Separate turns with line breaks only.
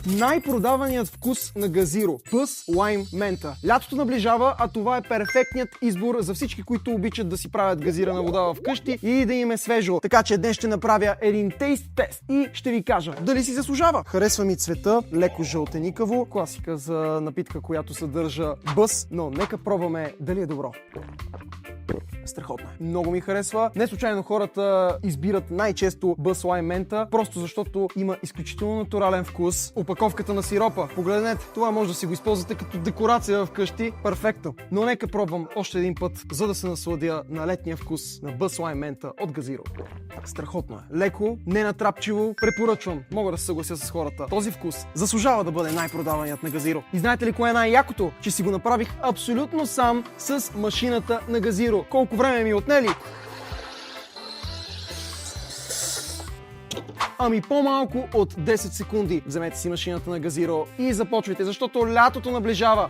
Най-продаваният вкус на газиро – Buzz Lime Menta. Лятото наближава, а това е перфектният избор за всички, които обичат да си правят газирана вода вкъщи и да им е свежо. Така че днес ще направя един тейст тест и ще ви кажа дали си заслужава. Харесва ми цвета, леко жълтеникаво, класика за напитка, която съдържа бъз, но нека пробваме дали е добро. Страхотно. Много ми харесва. Не случайно хората избират най-често Buzz Lime Menta, просто защото има изключително натурален вкус. Опаковката на сиропа. Погледнете, това може да си го използвате като декорация вкъщи. Перфектно. Но нека пробвам още един път, за да се насладя на летния вкус на Buzz Lime Menta от Газиро. Страхотно е. Леко, ненатрапчиво, препоръчвам. Мога да се съглася с хората. Този вкус заслужава да бъде най-продаваният на Газиро. И знаете ли кое е най-якото? Че си го направих абсолютно сам с машината на Газиро. Колко време ми отнели? Ами по-малко от 10 секунди. Вземете си машината на Газиро и започвайте, защото лятото наближава.